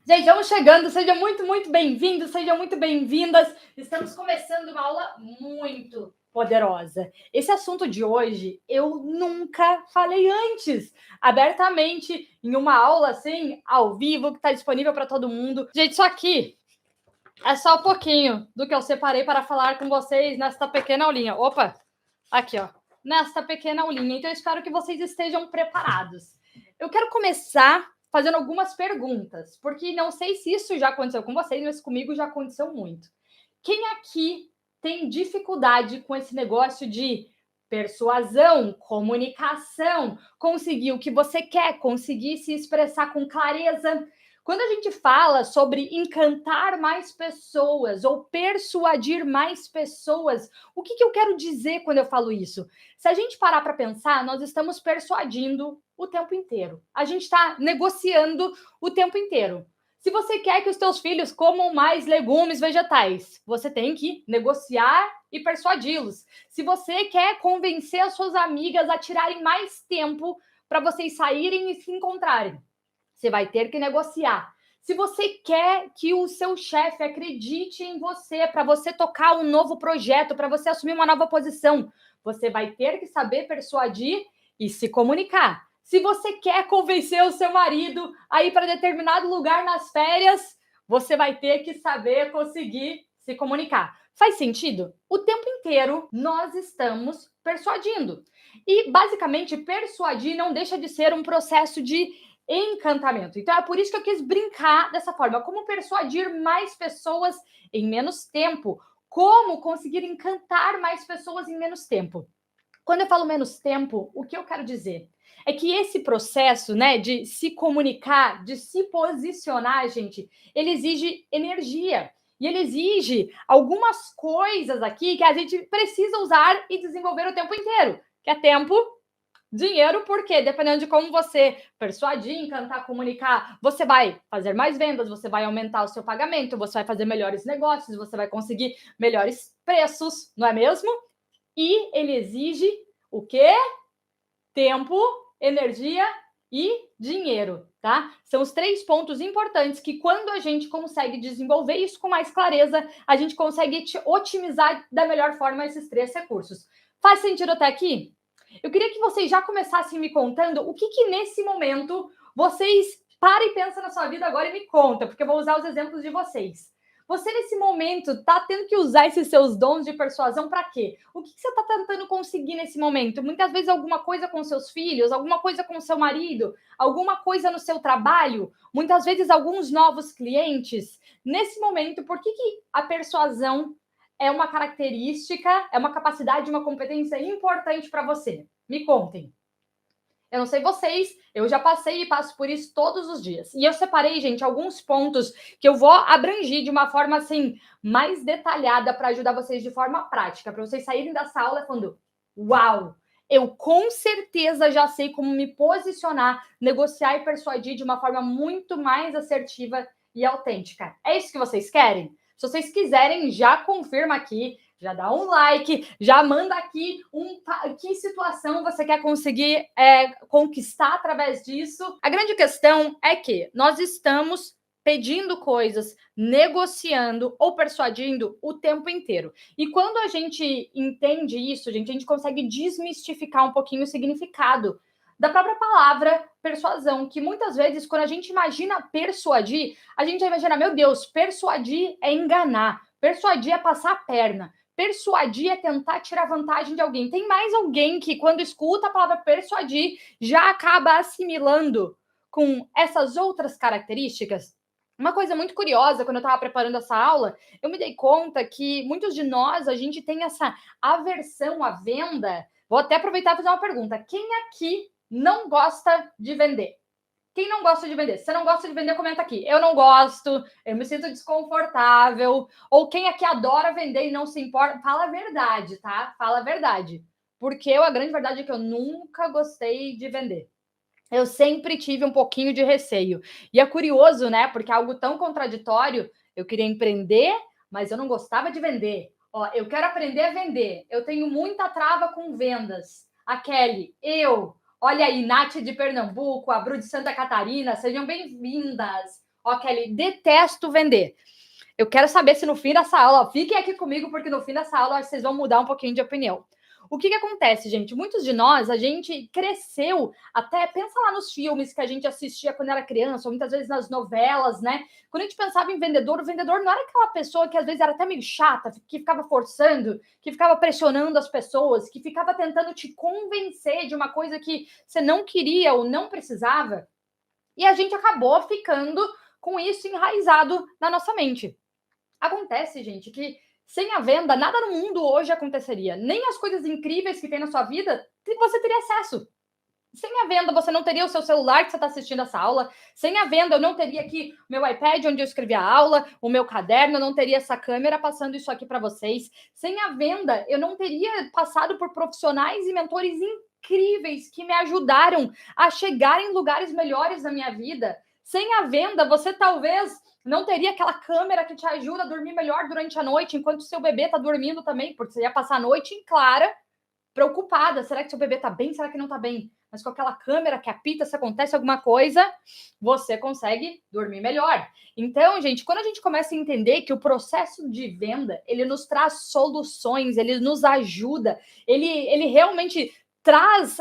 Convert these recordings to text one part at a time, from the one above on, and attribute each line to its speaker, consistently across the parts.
Speaker 1: Gente, vamos chegando, seja muito bem-vindo, sejam muito bem-vindas. Estamos começando uma aula muito poderosa. Esse assunto de hoje eu nunca falei antes, abertamente, em uma aula assim, ao vivo, que está disponível para todo mundo. Gente, isso aqui é só um pouquinho do que eu separei para falar com vocês nesta pequena aulinha. Opa, aqui, ó, nesta pequena aulinha. Então, eu espero que vocês estejam preparados. Eu quero começar fazendo algumas perguntas, porque não sei se isso já aconteceu com vocês, mas comigo já aconteceu muito. Quem aqui tem dificuldade com esse negócio de persuasão, comunicação, conseguir o que você quer, conseguir se expressar com clareza? Quando a gente fala sobre encantar mais pessoas ou persuadir mais pessoas, o que eu quero dizer quando eu falo isso? Se a gente parar para pensar, nós estamos persuadindo o tempo inteiro. A gente está negociando o tempo inteiro. Se você quer que os teus filhos comam mais legumes vegetais, você tem que negociar e persuadi-los. Se você quer convencer as suas amigas a tirarem mais tempo para vocês saírem e se encontrarem, você vai ter que negociar. Se você quer que o seu chefe acredite em você, para você tocar um novo projeto, para você assumir uma nova posição, você vai ter que saber persuadir e se comunicar. Se você quer convencer o seu marido a ir para determinado lugar nas férias, você vai ter que saber conseguir se comunicar. Faz sentido? O tempo inteiro nós estamos persuadindo. E, basicamente, persuadir não deixa de ser um processo de encantamento. Então, é por isso que eu quis brincar dessa forma. Como persuadir mais pessoas em menos tempo? Como conseguir encantar mais pessoas em menos tempo? Quando eu falo menos tempo, o que eu quero dizer? É que esse processo, né, de se comunicar, de se posicionar, gente, ele exige energia. E ele exige algumas coisas aqui que a gente precisa usar e desenvolver o tempo inteiro. Que é tempo, dinheiro, porque dependendo de como você persuadir, encantar, comunicar, você vai fazer mais vendas, você vai aumentar o seu pagamento, você vai fazer melhores negócios, você vai conseguir melhores preços, não é mesmo? E ele exige o quê? Tempo, energia e dinheiro, tá? São os 3 pontos importantes que, quando a gente consegue desenvolver isso com mais clareza, a gente consegue otimizar da melhor forma esses 3 recursos. Faz sentido até aqui? Eu queria que vocês já começassem me contando o que nesse momento vocês parem e pensam na sua vida agora e me conta, porque eu vou usar os exemplos de vocês. Você, nesse momento, está tendo que usar esses seus dons de persuasão para quê? O que você está tentando conseguir nesse momento? Muitas vezes alguma coisa com seus filhos, alguma coisa com seu marido, alguma coisa no seu trabalho, muitas vezes alguns novos clientes. Nesse momento, por que a persuasão é uma característica, é uma capacidade, uma competência importante para você? Me contem. Eu não sei vocês, eu já passei e passo por isso todos os dias. E eu separei, gente, alguns pontos que eu vou abranger de uma forma, assim, mais detalhada para ajudar vocês de forma prática, para vocês saírem dessa aula falando, uau, eu com certeza já sei como me posicionar, negociar e persuadir de uma forma muito mais assertiva e autêntica. É isso que vocês querem? Se vocês quiserem, já confirma aqui, já dá um like, já manda aqui que situação você quer conseguir conquistar através disso. A grande questão é que nós estamos pedindo coisas, negociando ou persuadindo o tempo inteiro. E quando a gente entende isso, gente, a gente consegue desmistificar um pouquinho o significado da própria palavra persuasão, que muitas vezes, quando a gente imagina persuadir, a gente imagina, meu Deus, persuadir é enganar, persuadir é passar a perna. Persuadir é tentar tirar vantagem de alguém. Tem mais alguém que, quando escuta a palavra persuadir, já acaba assimilando com essas outras características? Uma coisa muito curiosa, quando eu estava preparando essa aula, eu me dei conta que muitos de nós, a gente tem essa aversão à venda. Vou até aproveitar e fazer uma pergunta. Quem aqui não gosta de vender? Quem não gosta de vender? Se você não gosta de vender, comenta aqui. Eu não gosto, eu me sinto desconfortável. Ou quem aqui adora vender e não se importa, fala a verdade, tá? Fala a verdade. Porque a grande verdade é que eu nunca gostei de vender. Eu sempre tive um pouquinho de receio. E é curioso, né? Porque é algo tão contraditório. Eu queria empreender, mas eu não gostava de vender. Ó, eu quero aprender a vender. Eu tenho muita trava com vendas. A Kelly, Olha aí, Nath de Pernambuco, a Bru de Santa Catarina, sejam bem-vindas. Ó, Kelly, detesto vender. Eu quero saber se no fim dessa aula, fiquem aqui comigo, porque no fim dessa aula vocês vão mudar um pouquinho de opinião. O que acontece, gente? Muitos de nós, a gente cresceu, até pensa lá nos filmes que a gente assistia quando era criança, ou muitas vezes nas novelas, né? Quando a gente pensava em vendedor, o vendedor não era aquela pessoa que às vezes era até meio chata, que ficava forçando, que ficava pressionando as pessoas, que ficava tentando te convencer de uma coisa que você não queria ou não precisava. E a gente acabou ficando com isso enraizado na nossa mente. Acontece, gente, que sem a venda, nada no mundo hoje aconteceria. Nem as coisas incríveis que tem na sua vida, você teria acesso. Sem a venda, você não teria o seu celular que você está assistindo essa aula. Sem a venda, eu não teria aqui o meu iPad onde eu escrevi a aula, o meu caderno, eu não teria essa câmera passando isso aqui para vocês. Sem a venda, eu não teria passado por profissionais e mentores incríveis que me ajudaram a chegar em lugares melhores na minha vida. Sem a venda, você talvez não teria aquela câmera que te ajuda a dormir melhor durante a noite, enquanto o seu bebê está dormindo também, porque você ia passar a noite em clara, preocupada. Será que seu bebê está bem? Será que não está bem? Mas com aquela câmera que apita, se acontece alguma coisa, você consegue dormir melhor. Então, gente, quando a gente começa a entender que o processo de venda, ele nos traz soluções, ele nos ajuda, ele realmente traz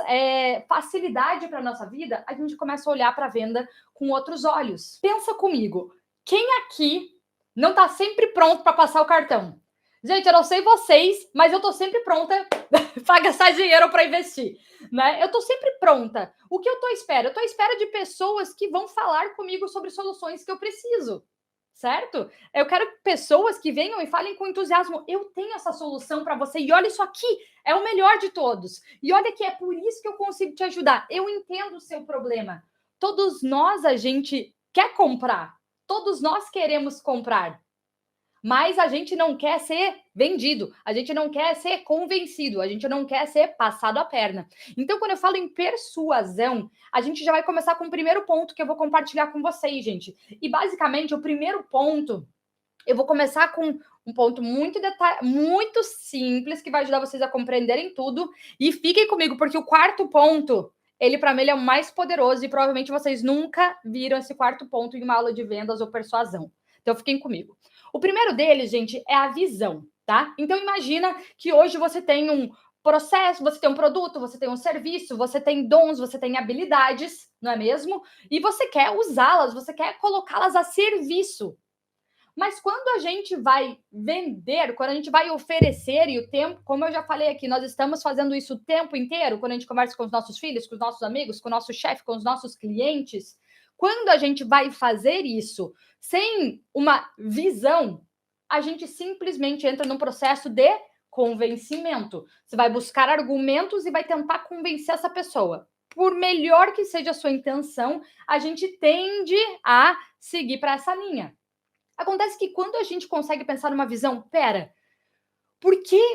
Speaker 1: facilidade para a nossa vida, a gente começa a olhar para a venda com outros olhos. Pensa comigo, quem aqui não está sempre pronto para passar o cartão? Gente, eu não sei vocês, mas eu tô sempre pronta para gastar dinheiro para investir, né? Eu tô sempre pronta. O que eu tô à espera? Eu tô à espera de pessoas que vão falar comigo sobre soluções que eu preciso, certo? Eu quero pessoas que venham e falem com entusiasmo. Eu tenho essa solução para você e olha isso aqui, é o melhor de todos. E olha que é por isso que eu consigo te ajudar. Eu entendo o seu problema. Todos nós, a gente quer comprar. Todos nós queremos comprar. Mas a gente não quer ser vendido, a gente não quer ser convencido, a gente não quer ser passado a perna. Então, quando eu falo em persuasão, a gente já vai começar com o primeiro ponto que eu vou compartilhar com vocês, gente. E basicamente, o primeiro ponto, eu vou começar com um ponto muito simples, que vai ajudar vocês a compreenderem tudo. E fiquem comigo, porque o quarto ponto, ele para mim ele é o mais poderoso e provavelmente vocês nunca viram esse quarto ponto em uma aula de vendas ou persuasão. Então, fiquem comigo. O primeiro deles, gente, é a visão, tá? Então, imagina que hoje você tem um processo, você tem um produto, você tem um serviço, você tem dons, você tem habilidades, não é mesmo? E você quer usá-las, você quer colocá-las a serviço. Mas quando a gente vai vender, quando a gente vai oferecer, e o tempo, como eu já falei aqui, nós estamos fazendo isso o tempo inteiro, quando a gente conversa com os nossos filhos, com os nossos amigos, com o nosso chefe, com os nossos clientes, quando a gente vai fazer isso sem uma visão, a gente simplesmente entra num processo de convencimento. Você vai buscar argumentos e vai tentar convencer essa pessoa. Por melhor que seja a sua intenção, a gente tende a seguir para essa linha. Acontece que quando a gente consegue pensar numa visão,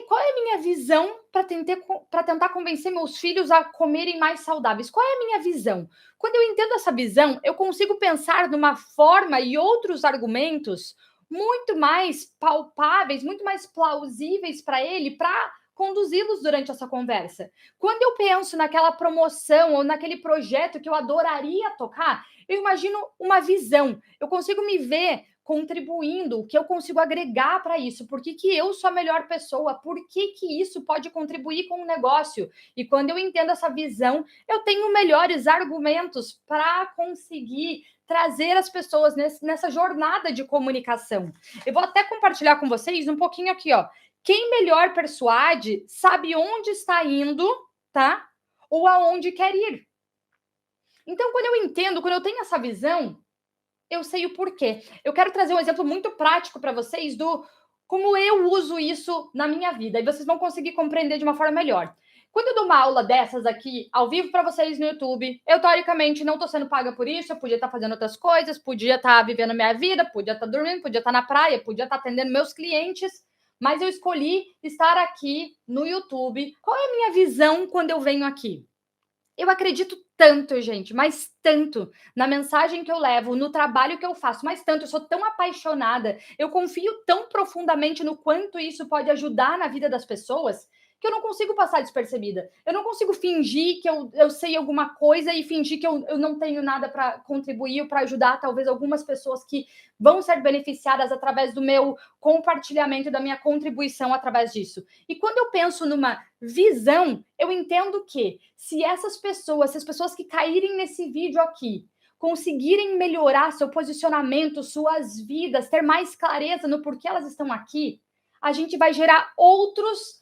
Speaker 1: qual é a minha visão para tentar convencer meus filhos a comerem mais saudáveis? Qual é a minha visão? Quando eu entendo essa visão, eu consigo pensar numa forma e outros argumentos muito mais palpáveis, muito mais plausíveis para ele, para conduzi-los durante essa conversa. Quando eu penso naquela promoção ou naquele projeto que eu adoraria tocar, eu imagino uma visão. Eu consigo me ver contribuindo, o que eu consigo agregar para isso, por que eu sou a melhor pessoa, por que isso pode contribuir com o negócio. E quando eu entendo essa visão, eu tenho melhores argumentos para conseguir trazer as pessoas nessa jornada de comunicação. Eu vou até compartilhar com vocês um pouquinho aqui, ó. Quem melhor persuade sabe onde está indo, tá? Ou aonde quer ir. Então, quando eu tenho essa visão, eu sei o porquê. Eu quero trazer um exemplo muito prático para vocês do como eu uso isso na minha vida. E vocês vão conseguir compreender de uma forma melhor. Quando eu dou uma aula dessas aqui, ao vivo para vocês no YouTube, eu, teoricamente, não estou sendo paga por isso, eu podia estar fazendo outras coisas, podia estar vivendo minha vida, podia estar dormindo, podia estar na praia, podia estar atendendo meus clientes, mas eu escolhi estar aqui no YouTube. Qual é a minha visão quando eu venho aqui? Eu acredito tanto, gente, mas tanto na mensagem que eu levo, no trabalho que eu faço, mas tanto, eu sou tão apaixonada, eu confio tão profundamente no quanto isso pode ajudar na vida das pessoas, que eu não consigo passar despercebida. Eu não consigo fingir que eu sei alguma coisa e fingir que eu não tenho nada para contribuir ou para ajudar talvez algumas pessoas que vão ser beneficiadas através do meu compartilhamento, da minha contribuição através disso. E quando eu penso numa visão, eu entendo que se as pessoas que caírem nesse vídeo aqui, conseguirem melhorar seu posicionamento, suas vidas, ter mais clareza no porquê elas estão aqui, a gente vai gerar outros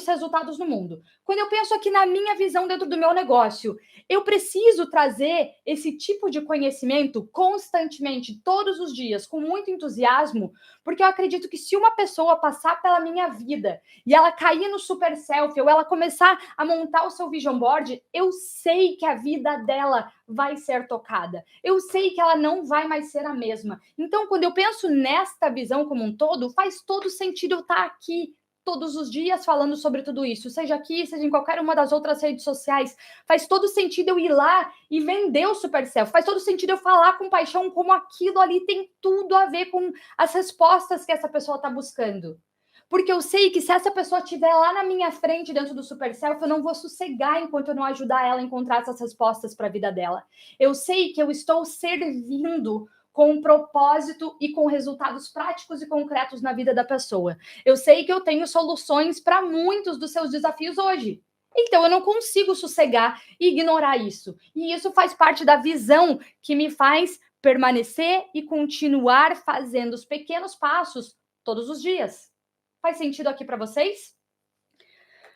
Speaker 1: resultados no mundo. Quando eu penso aqui na minha visão dentro do meu negócio, eu preciso trazer esse tipo de conhecimento constantemente, todos os dias, com muito entusiasmo, porque eu acredito que se uma pessoa passar pela minha vida e ela cair no super selfie ou ela começar a montar o seu vision board, eu sei que a vida dela vai ser tocada. Eu sei que ela não vai mais ser a mesma. Então, quando eu penso nesta visão como um todo, faz todo sentido eu estar aqui todos os dias falando sobre tudo isso, seja aqui, seja em qualquer uma das outras redes sociais. Faz todo sentido eu ir lá e vender o Super Self. Faz todo sentido eu falar com paixão como aquilo ali tem tudo a ver com as respostas que essa pessoa está buscando. Porque eu sei que se essa pessoa estiver lá na minha frente dentro do Super Self, eu não vou sossegar enquanto eu não ajudar ela a encontrar essas respostas para a vida dela. Eu sei que eu estou servindo com um propósito e com resultados práticos e concretos na vida da pessoa. Eu sei que eu tenho soluções para muitos dos seus desafios hoje. Então, eu não consigo sossegar e ignorar isso. E isso faz parte da visão que me faz permanecer e continuar fazendo os pequenos passos todos os dias. Faz sentido aqui para vocês?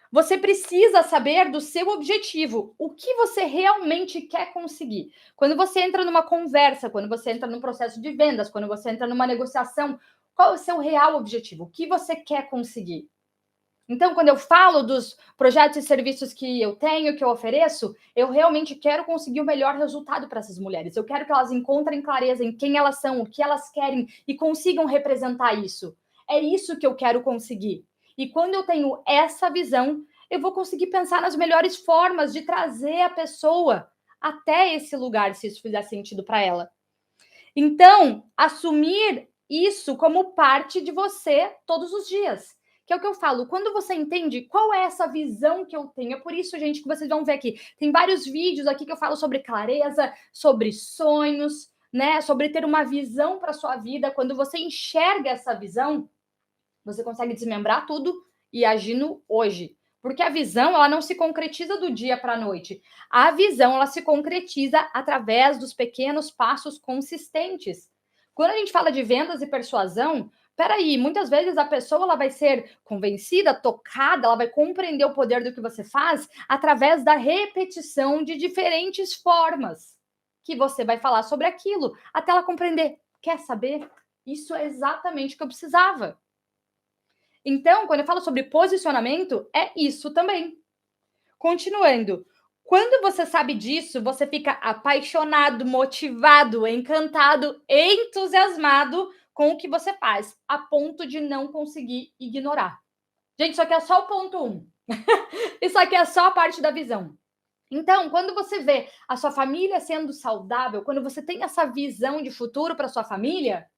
Speaker 1: Você precisa saber do seu objetivo, o que você realmente quer conseguir. Quando você entra numa conversa, quando você entra num processo de vendas, quando você entra numa negociação, qual é o seu real objetivo? O que você quer conseguir? Então, quando eu falo dos projetos e serviços que eu tenho, que eu ofereço, eu realmente quero conseguir o melhor resultado para essas mulheres. Eu quero que elas encontrem clareza em quem elas são, o que elas querem e consigam representar isso. É isso que eu quero conseguir. E quando eu tenho essa visão, eu vou conseguir pensar nas melhores formas de trazer a pessoa até esse lugar, se isso fizer sentido para ela. Então, assumir isso como parte de você todos os dias. Que é o que eu falo, quando você entende qual é essa visão que eu tenho, é por isso, gente, que vocês vão ver aqui. Tem vários vídeos aqui que eu falo sobre clareza, sobre sonhos, né? Sobre ter uma visão para sua vida. Quando você enxerga essa visão, você consegue desmembrar tudo e agir no hoje. Porque a visão, ela não se concretiza do dia para a noite. A visão, ela se concretiza através dos pequenos passos consistentes. Quando a gente fala de vendas e persuasão, peraí, muitas vezes a pessoa ela vai ser convencida, tocada, ela vai compreender o poder do que você faz através da repetição de diferentes formas que você vai falar sobre aquilo, até ela compreender. Quer saber? Isso é exatamente o que eu precisava. Então, quando eu falo sobre posicionamento, é isso também. Continuando. Quando você sabe disso, você fica apaixonado, motivado, encantado, entusiasmado com o que você faz, a ponto de não conseguir ignorar. Gente, isso aqui é só o ponto 1. Isso aqui é só a parte da visão. Então, quando você vê a sua família sendo saudável, quando você tem essa visão de futuro para sua família,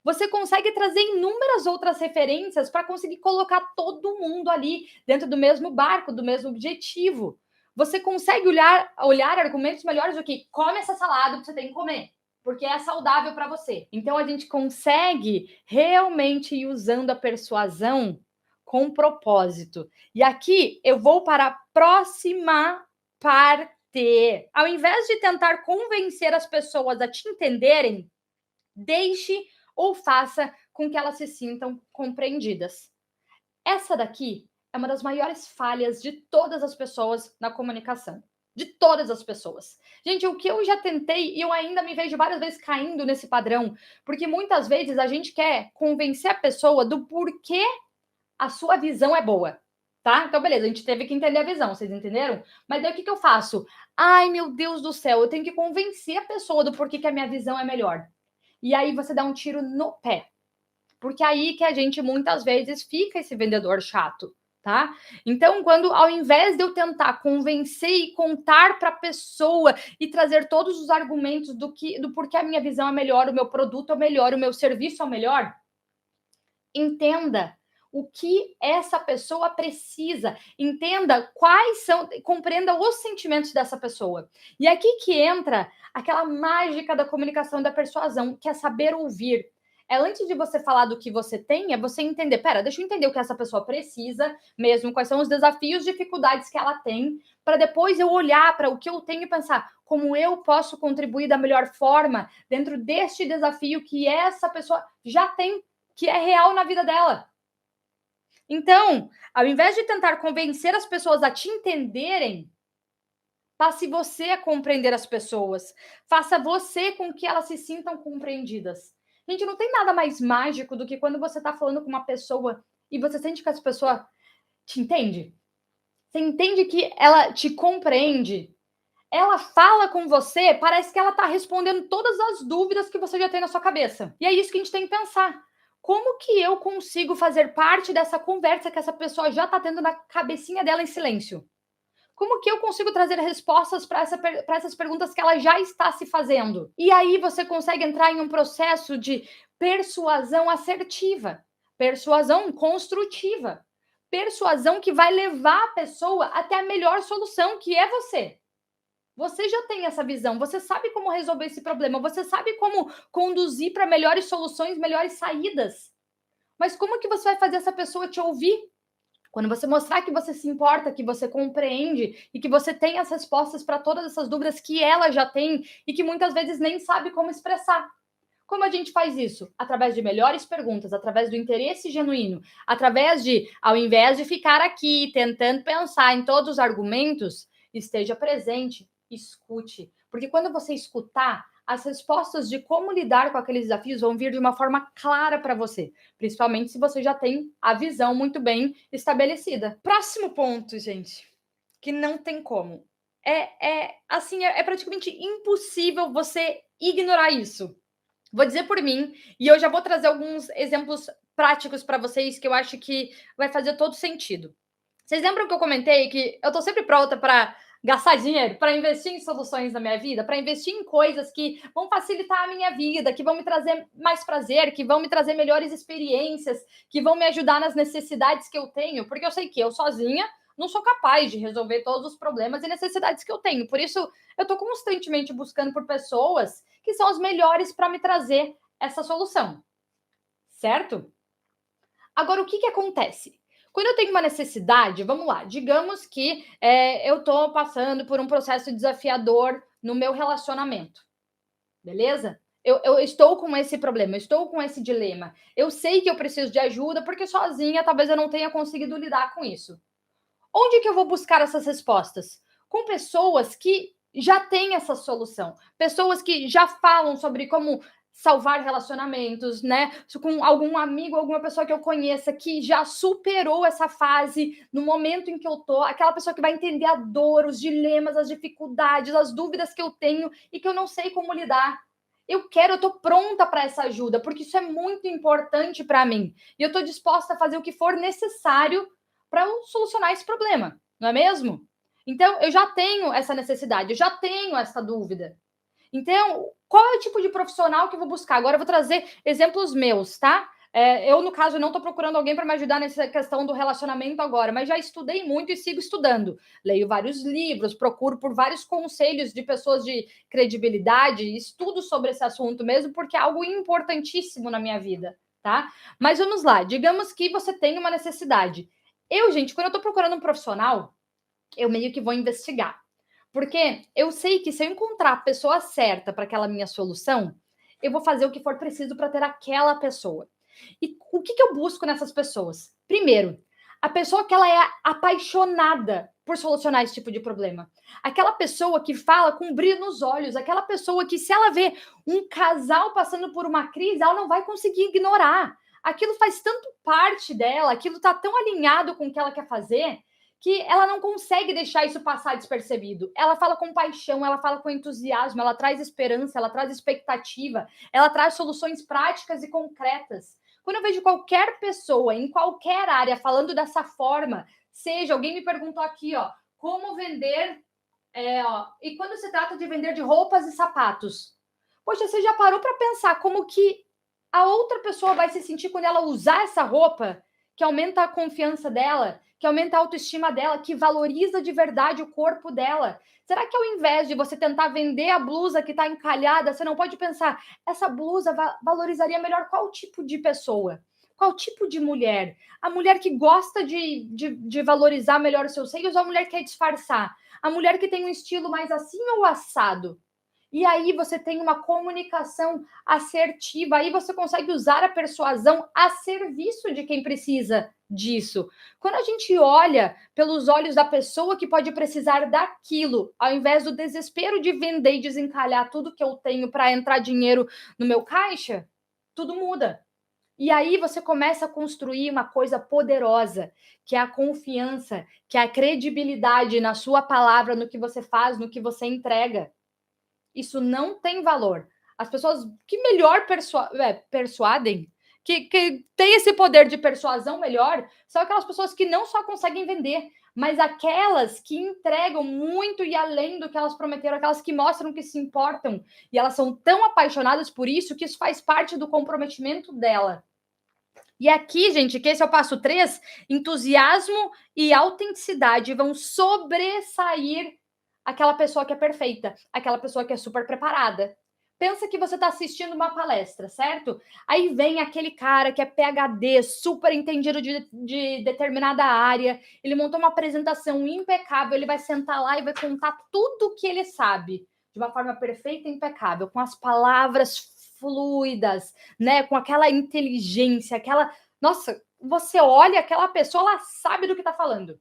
Speaker 1: você consegue trazer inúmeras outras referências para conseguir colocar todo mundo ali dentro do mesmo barco, do mesmo objetivo. Você consegue olhar argumentos melhores do que come essa salada que você tem que comer, porque é saudável para você. Então a gente consegue realmente ir usando a persuasão com propósito. E aqui eu vou para a próxima parte. Ao invés de tentar convencer as pessoas a te entenderem, deixe ou faça com que elas se sintam compreendidas. Essa daqui é uma das maiores falhas de todas as pessoas na comunicação. De todas as pessoas. Gente, o que eu já tentei e eu ainda me vejo várias vezes caindo nesse padrão, porque muitas vezes a gente quer convencer a pessoa do porquê a sua visão é boa, tá? Então, beleza, a gente teve que entender a visão, vocês entenderam? Mas daí o que eu faço? Ai, meu Deus do céu, eu tenho que convencer a pessoa do porquê que a minha visão é melhor. E aí você dá um tiro no pé. Porque aí que a gente muitas vezes fica esse vendedor chato, tá? Então, quando ao invés de eu tentar convencer e contar para a pessoa e trazer todos os argumentos do porquê a minha visão é melhor, o meu produto é melhor, o meu serviço é melhor, entenda o que essa pessoa precisa, entenda compreenda os sentimentos dessa pessoa. E aqui que entra aquela mágica da comunicação e da persuasão, que é saber ouvir. É antes de você falar do que você tem, é você entender, pera, deixa eu entender o que essa pessoa precisa mesmo, quais são os desafios, dificuldades que ela tem, para depois eu olhar para o que eu tenho e pensar como eu posso contribuir da melhor forma dentro deste desafio que essa pessoa já tem, que é real na vida dela. Então, ao invés de tentar convencer as pessoas a te entenderem, passe você a compreender as pessoas. Faça você com que elas se sintam compreendidas. Gente, não tem nada mais mágico do que quando você está falando com uma pessoa e você sente que essa pessoa te entende. Você entende que ela te compreende. Ela fala com você, parece que ela está respondendo todas as dúvidas que você já tem na sua cabeça. E é isso que a gente tem que pensar. Como que eu consigo fazer parte dessa conversa que essa pessoa já está tendo na cabecinha dela em silêncio? Como que eu consigo trazer respostas para essas perguntas que ela já está se fazendo? E aí você consegue entrar em um processo de persuasão assertiva, persuasão construtiva, persuasão que vai levar a pessoa até a melhor solução, que é você. Você já tem essa visão, você sabe como resolver esse problema, você sabe como conduzir para melhores soluções, melhores saídas. Mas como que você vai fazer essa pessoa te ouvir? Quando você mostrar que você se importa, que você compreende e que você tem as respostas para todas essas dúvidas que ela já tem e que muitas vezes nem sabe como expressar. Como a gente faz isso? Através de melhores perguntas, através do interesse genuíno, através de, ao invés de ficar aqui tentando pensar em todos os argumentos, esteja presente, escute. Porque quando você escutar, as respostas de como lidar com aqueles desafios vão vir de uma forma clara para você, principalmente se você já tem a visão muito bem estabelecida. Próximo ponto, gente, que não tem como. É praticamente impossível você ignorar isso. Vou dizer por mim, e eu já vou trazer alguns exemplos práticos para vocês que eu acho que vai fazer todo sentido. Vocês lembram que eu comentei que eu tô sempre pronta para gastar dinheiro, para investir em soluções na minha vida, para investir em coisas que vão facilitar a minha vida, que vão me trazer mais prazer, que vão me trazer melhores experiências, que vão me ajudar nas necessidades que eu tenho, porque eu sei que eu sozinha não sou capaz de resolver todos os problemas e necessidades que eu tenho. Por isso, eu estou constantemente buscando por pessoas que são as melhores para me trazer essa solução. Certo? Agora, o que acontece? Quando eu tenho uma necessidade, vamos lá, digamos que eu estou passando por um processo desafiador no meu relacionamento, beleza? Eu estou com esse problema, eu estou com esse dilema. Eu sei que eu preciso de ajuda, porque sozinha talvez eu não tenha conseguido lidar com isso. Onde que eu vou buscar essas respostas? Com pessoas que já têm essa solução, pessoas que já falam sobre como salvar relacionamentos, né? Com algum amigo, alguma pessoa que eu conheça que já superou essa fase no momento em que eu tô, aquela pessoa que vai entender a dor, os dilemas, as dificuldades, as dúvidas que eu tenho e que eu não sei como lidar. Eu tô pronta para essa ajuda, porque isso é muito importante para mim. E eu tô disposta a fazer o que for necessário para solucionar esse problema, não é mesmo? Então, eu já tenho essa necessidade, eu já tenho essa dúvida. Então, qual é o tipo de profissional que eu vou buscar? Agora eu vou trazer exemplos meus, tá? Eu, no caso, não estou procurando alguém para me ajudar nessa questão do relacionamento agora, mas já estudei muito e sigo estudando. Leio vários livros, procuro por vários conselhos de pessoas de credibilidade, estudo sobre esse assunto mesmo, porque é algo importantíssimo na minha vida, tá? Mas vamos lá, digamos que você tem uma necessidade. Gente, quando eu estou procurando um profissional, eu meio que vou investigar. Porque eu sei que se eu encontrar a pessoa certa para aquela minha solução, eu vou fazer o que for preciso para ter aquela pessoa. E o que eu busco nessas pessoas? Primeiro, a pessoa que ela é apaixonada por solucionar esse tipo de problema. Aquela pessoa que fala com brilho nos olhos, aquela pessoa que, se ela vê um casal passando por uma crise, ela não vai conseguir ignorar. Aquilo faz tanto parte dela, aquilo está tão alinhado com o que ela quer fazer, que ela não consegue deixar isso passar despercebido. Ela fala com paixão, ela fala com entusiasmo, ela traz esperança, ela traz expectativa, ela traz soluções práticas e concretas. Quando eu vejo qualquer pessoa em qualquer área falando dessa forma, seja, alguém me perguntou aqui, ó, como vender, e quando se trata de vender de roupas e sapatos, poxa, você já parou para pensar como que a outra pessoa vai se sentir quando ela usar essa roupa? que aumenta a confiança dela, que aumenta a autoestima dela, que valoriza de verdade o corpo dela? Será que ao invés de você tentar vender a blusa que está encalhada, você não pode pensar, essa blusa valorizaria melhor qual tipo de pessoa? Qual tipo de mulher? A mulher que gosta de valorizar melhor os seus seios ou a mulher que quer disfarçar? A mulher que tem um estilo mais assim ou assado? E aí você tem uma comunicação assertiva, aí você consegue usar a persuasão a serviço de quem precisa disso. Quando a gente olha pelos olhos da pessoa que pode precisar daquilo, ao invés do desespero de vender e desencalhar tudo que eu tenho para entrar dinheiro no meu caixa, tudo muda. E aí você começa a construir uma coisa poderosa, que é a confiança, que é a credibilidade na sua palavra, no que você faz, no que você entrega. Isso não tem valor. As pessoas que melhor persuadem, que têm esse poder de persuasão melhor, são aquelas pessoas que não só conseguem vender, mas aquelas que entregam muito e além do que elas prometeram, aquelas que mostram que se importam. E elas são tão apaixonadas por isso que isso faz parte do comprometimento dela. E aqui, gente, que esse é o passo 3, entusiasmo e autenticidade vão sobressair aquela pessoa que é perfeita, aquela pessoa que é super preparada. Pensa que você está assistindo uma palestra, certo? Aí vem aquele cara que é PhD, super entendido de determinada área, ele montou uma apresentação impecável, ele vai sentar lá e vai contar tudo o que ele sabe, de uma forma perfeita e impecável, com as palavras fluidas, né? Com aquela inteligência, aquela. Nossa, você olha aquela pessoa, ela sabe do que está falando,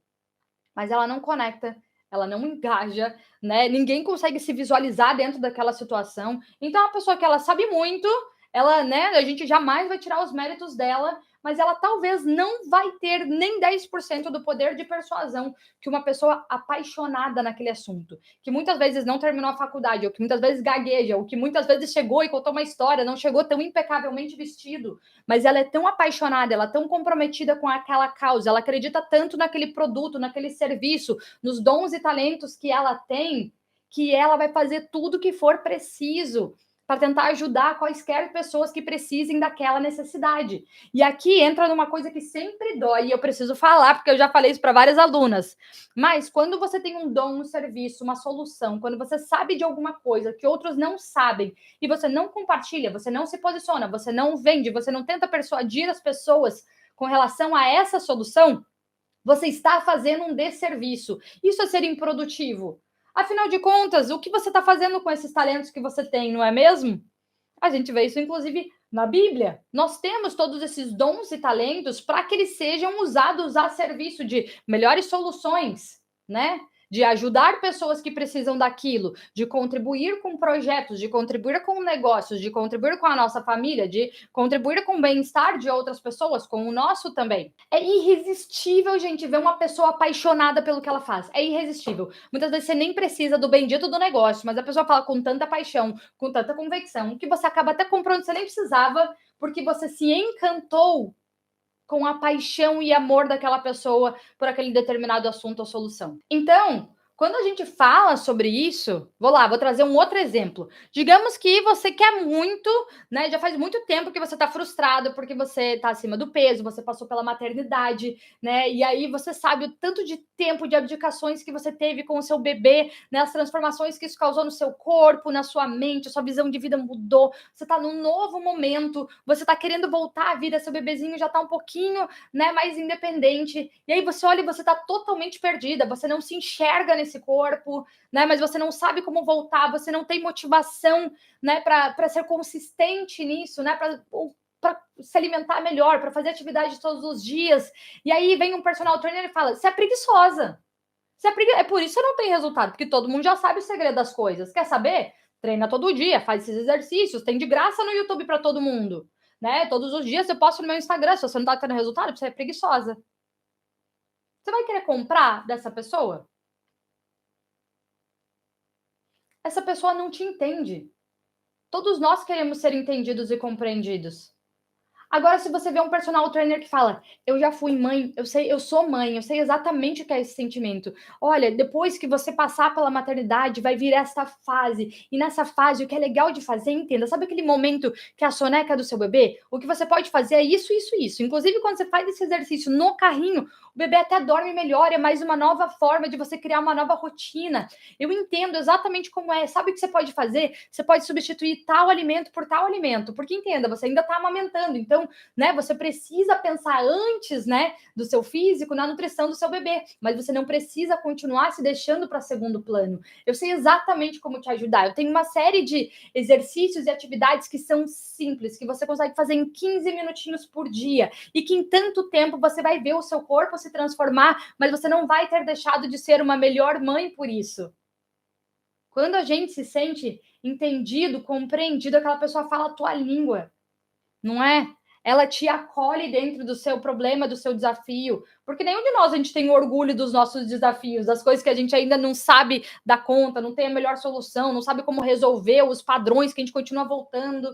Speaker 1: mas ela não conecta, ela não engaja, né? Ninguém consegue se visualizar dentro daquela situação. Então, é uma pessoa que ela sabe muito, ela, né? A gente jamais vai tirar os méritos dela, mas ela talvez não vai ter nem 10% do poder de persuasão que uma pessoa apaixonada naquele assunto, que muitas vezes não terminou a faculdade, ou que muitas vezes gagueja, ou que muitas vezes chegou e contou uma história, não chegou tão impecavelmente vestido, mas ela é tão apaixonada, ela é tão comprometida com aquela causa, ela acredita tanto naquele produto, naquele serviço, nos dons e talentos que ela tem, que ela vai fazer tudo que for preciso para tentar ajudar quaisquer pessoas que precisem daquela necessidade. E aqui entra numa coisa que sempre dói, e eu preciso falar, porque eu já falei isso para várias alunas. Mas quando você tem um dom, um serviço, uma solução, quando você sabe de alguma coisa que outros não sabem, e você não compartilha, você não se posiciona, você não vende, você não tenta persuadir as pessoas com relação a essa solução, você está fazendo um desserviço. Isso é ser improdutivo. Afinal de contas, o que você está fazendo com esses talentos que você tem, não é mesmo? A gente vê isso, inclusive, na Bíblia. Nós temos todos esses dons e talentos para que eles sejam usados a serviço de melhores soluções, né? De ajudar pessoas que precisam daquilo, de contribuir com projetos, de contribuir com negócios, de contribuir com a nossa família, de contribuir com o bem-estar de outras pessoas, com o nosso também. É irresistível, gente, ver uma pessoa apaixonada pelo que ela faz. É irresistível. Muitas vezes você nem precisa do bendito do negócio, mas a pessoa fala com tanta paixão, com tanta convicção, que você acaba até comprando, você nem precisava, porque você se encantou com a paixão e amor daquela pessoa por aquele determinado assunto ou solução. Então, quando a gente fala sobre isso, vou trazer um outro exemplo. Digamos que você quer muito, né? Já faz muito tempo que você está frustrado porque você está acima do peso, você passou pela maternidade, né? E aí você sabe o tanto de tempo de abdicações que você teve com o seu bebê, né? As transformações que isso causou no seu corpo, na sua mente, a sua visão de vida mudou. Você está num novo momento, você está querendo voltar à vida, seu bebezinho já está um pouquinho, né, mais independente. E aí você olha e você está totalmente perdida, você não se enxerga nesse corpo, né? Mas você não sabe como voltar, você não tem motivação, né, para ser consistente nisso, né? Para se alimentar melhor, para fazer atividade todos os dias. E aí vem um personal trainer e fala: você é preguiçosa. É por isso que você não tem resultado, porque todo mundo já sabe o segredo das coisas. Quer saber? Treina todo dia, faz esses exercícios, tem de graça no YouTube para todo mundo, né? Todos os dias eu posto no meu Instagram. Se você não tá tendo resultado, você é preguiçosa. Você vai querer comprar dessa pessoa? Essa pessoa não te entende. Todos nós queremos ser entendidos e compreendidos. Agora, se você vê um personal trainer que fala, eu já fui mãe, eu sei, eu sou mãe, eu sei exatamente o que é esse sentimento. Olha, depois que você passar pela maternidade, vai vir esta fase. E nessa fase, o que é legal de fazer, entenda, sabe aquele momento que é a soneca do seu bebê? O que você pode fazer é isso, isso, isso. Inclusive, quando você faz esse exercício no carrinho, o bebê até dorme melhor, é mais uma nova forma de você criar uma nova rotina. Eu entendo exatamente como é. Sabe o que você pode fazer? Você pode substituir tal alimento por tal alimento. Porque entenda, você ainda está amamentando. Então, né, você precisa pensar antes, né, do seu físico na nutrição do seu bebê. Mas você não precisa continuar se deixando para segundo plano. Eu sei exatamente como te ajudar. Eu tenho uma série de exercícios e atividades que são simples, que você consegue fazer em 15 minutinhos por dia. E que em tanto tempo você vai ver o seu corpo se transformar, mas você não vai ter deixado de ser uma melhor mãe por isso. Quando a gente se sente entendido, compreendido, aquela pessoa fala a tua língua, não é? Ela te acolhe dentro do seu problema, do seu desafio. Porque nenhum de nós a gente tem orgulho dos nossos desafios, das coisas que a gente ainda não sabe dar conta, não tem a melhor solução, não sabe como resolver os padrões que a gente continua voltando.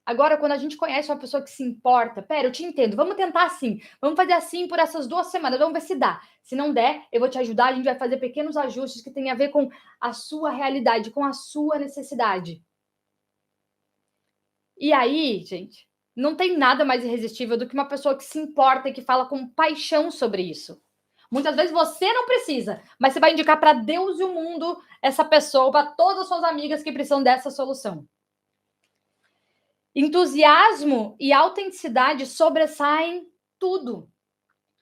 Speaker 1: Agora, quando a gente conhece uma pessoa que se importa, pera, eu te entendo, vamos tentar assim, vamos fazer assim por essas 2 semanas, vamos ver se dá. Se não der, eu vou te ajudar, a gente vai fazer pequenos ajustes que tem a ver com a sua realidade, com a sua necessidade. E aí, gente, não tem nada mais irresistível do que uma pessoa que se importa e que fala com paixão sobre isso. Muitas vezes você não precisa, mas você vai indicar para Deus e o mundo essa pessoa, para todas as suas amigas que precisam dessa solução. Entusiasmo e autenticidade sobressaem tudo.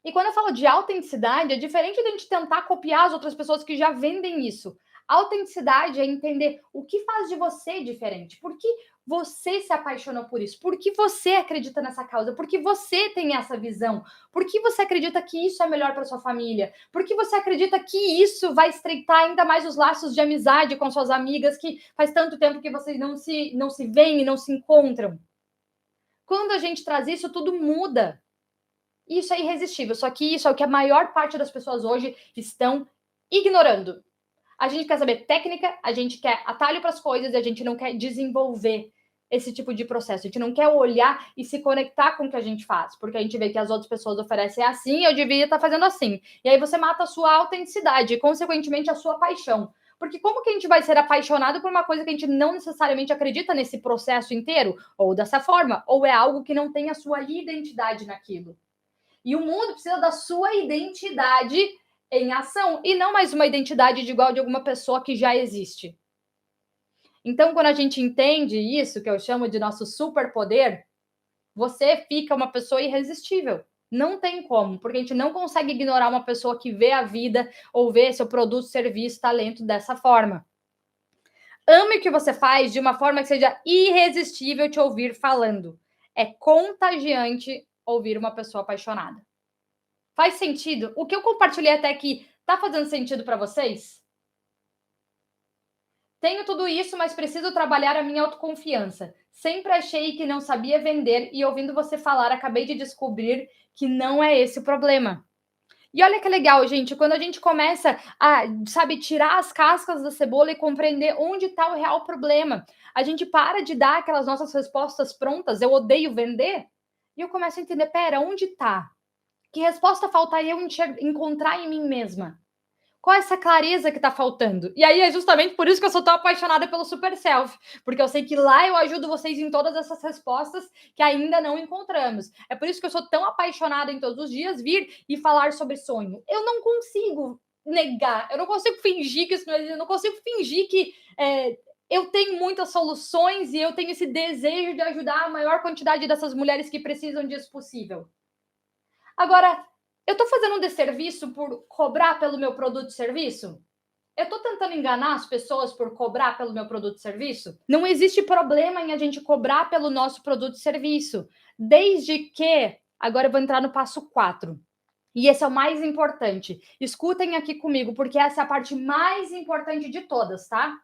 Speaker 1: E quando eu falo de autenticidade, é diferente de a gente tentar copiar as outras pessoas que já vendem isso. Autenticidade é entender o que faz de você diferente. Por que você se apaixonou por isso? Por que você acredita nessa causa? Por que você tem essa visão? Por que você acredita que isso é melhor para sua família? Por que você acredita que isso vai estreitar ainda mais os laços de amizade com suas amigas que faz tanto tempo que vocês não se veem e não se encontram? Quando a gente traz isso, tudo muda. Isso é irresistível, só que isso é o que a maior parte das pessoas hoje estão ignorando. A gente quer saber técnica, a gente quer atalho para as coisas e a gente não quer desenvolver esse tipo de processo. A gente não quer olhar e se conectar com o que a gente faz, porque a gente vê que as outras pessoas oferecem assim, eu devia estar fazendo assim. E aí você mata a sua autenticidade e, consequentemente, a sua paixão. Porque como que a gente vai ser apaixonado por uma coisa que a gente não necessariamente acredita nesse processo inteiro, ou dessa forma, ou é algo que não tem a sua identidade naquilo? E o mundo precisa da sua identidade em ação e não mais uma identidade de igual de alguma pessoa que já existe. Então, quando a gente entende isso, que eu chamo de nosso superpoder, você fica uma pessoa irresistível. Não tem como, porque a gente não consegue ignorar uma pessoa que vê a vida ou vê seu produto, serviço, talento dessa forma. Ame o que você faz de uma forma que seja irresistível te ouvir falando. É contagiante ouvir uma pessoa apaixonada. Faz sentido? O que eu compartilhei até aqui tá fazendo sentido para vocês? Tenho tudo isso, mas preciso trabalhar a minha autoconfiança. Sempre achei que não sabia vender e ouvindo você falar, acabei de descobrir que não é esse o problema. E olha que legal, gente, quando a gente começa a, sabe, tirar as cascas da cebola e compreender onde está o real problema, a gente para de dar aquelas nossas respostas prontas, eu odeio vender, e eu começo a entender, pera, onde está? Que resposta faltaria eu encontrar em mim mesma? Qual é essa clareza que está faltando? E aí é justamente por isso que eu sou tão apaixonada pelo Super Self, porque eu sei que lá eu ajudo vocês em todas essas respostas que ainda não encontramos. É por isso que eu sou tão apaixonada em todos os dias vir e falar sobre sonho. Eu não consigo negar, eu não consigo fingir que isso não existe, eu não consigo fingir que eu tenho muitas soluções e eu tenho esse desejo de ajudar a maior quantidade dessas mulheres que precisam disso possível. Agora, eu estou fazendo um desserviço por cobrar pelo meu produto e serviço? Eu estou tentando enganar as pessoas por cobrar pelo meu produto e serviço? Não existe problema em a gente cobrar pelo nosso produto e serviço, desde que. Agora eu vou entrar no passo 4. E esse é o mais importante. Escutem aqui comigo, porque essa é a parte mais importante de todas, tá?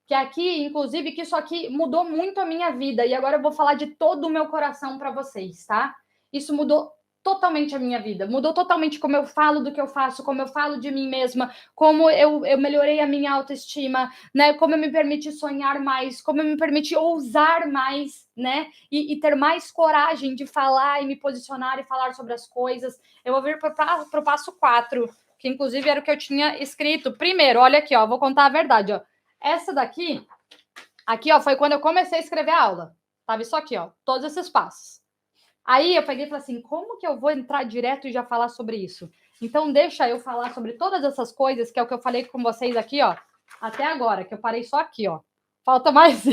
Speaker 1: Que aqui, inclusive, que isso aqui mudou muito a minha vida. E agora eu vou falar de todo o meu coração para vocês, tá? Isso mudou totalmente a minha vida, mudou totalmente como eu falo do que eu faço, como eu falo de mim mesma, como eu melhorei a minha autoestima, né? Como eu me permiti sonhar mais, como eu me permiti ousar mais, né? E ter mais coragem de falar e me posicionar e falar sobre as coisas. Eu vou vir para o passo 4, que inclusive era o que eu tinha escrito. Primeiro, olha aqui, ó, vou contar a verdade, ó. Essa daqui, aqui, ó, foi quando eu comecei a escrever a aula. Tava isso aqui, ó, todos esses passos. Aí eu peguei e falei assim, como que eu vou entrar direto e já falar sobre isso? Então deixa eu falar sobre todas essas coisas, que é o que eu falei com vocês aqui, ó, até agora, que eu parei só aqui, ó. Falta mais,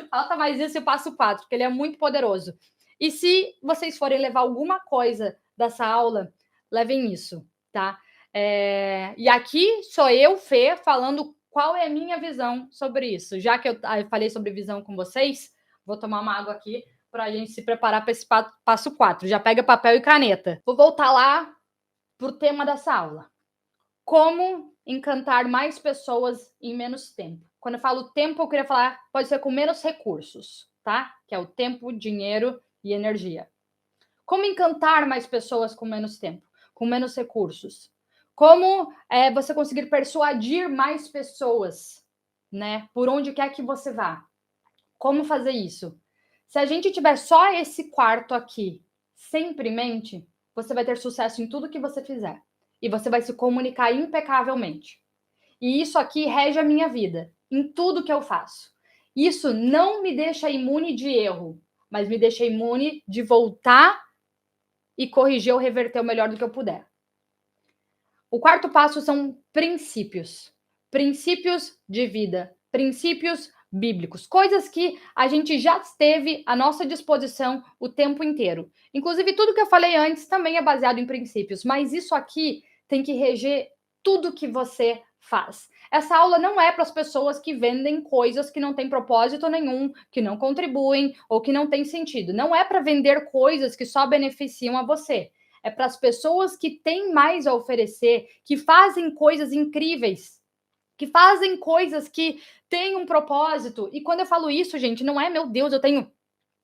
Speaker 1: falta mais isso e o passo 4, porque ele é muito poderoso. E se vocês forem levar alguma coisa dessa aula, levem isso, tá? E aqui sou eu, Fê, falando qual é a minha visão sobre isso. Já que eu falei sobre visão com vocês, vou tomar uma água aqui para a gente se preparar para esse passo 4. Já pega papel e caneta. Vou voltar lá para o tema dessa aula. Como encantar mais pessoas em menos tempo. Quando eu falo tempo, eu queria falar, pode ser com menos recursos, tá? Que é o tempo, dinheiro e energia. Como encantar mais pessoas com menos tempo, com menos recursos? Como você conseguir persuadir mais pessoas, né? Por onde quer que você vá. Como fazer isso? Se a gente tiver só esse quarto aqui sempre em mente, você vai ter sucesso em tudo que você fizer. E você vai se comunicar impecavelmente. E isso aqui rege a minha vida, em tudo que eu faço. Isso não me deixa imune de erro, mas me deixa imune de voltar e corrigir ou reverter o melhor do que eu puder. O quarto passo são princípios. Princípios de vida, princípios bíblicos, coisas que a gente já teve à nossa disposição o tempo inteiro. Inclusive, tudo que eu falei antes também é baseado em princípios, mas isso aqui tem que reger tudo que você faz. Essa aula não é para as pessoas que vendem coisas que não têm propósito nenhum, que não contribuem ou que não têm sentido. Não é para vender coisas que só beneficiam a você. É para as pessoas que têm mais a oferecer, que fazem coisas incríveis, que fazem coisas que têm um propósito. E quando eu falo isso, gente, não é, meu Deus, eu tenho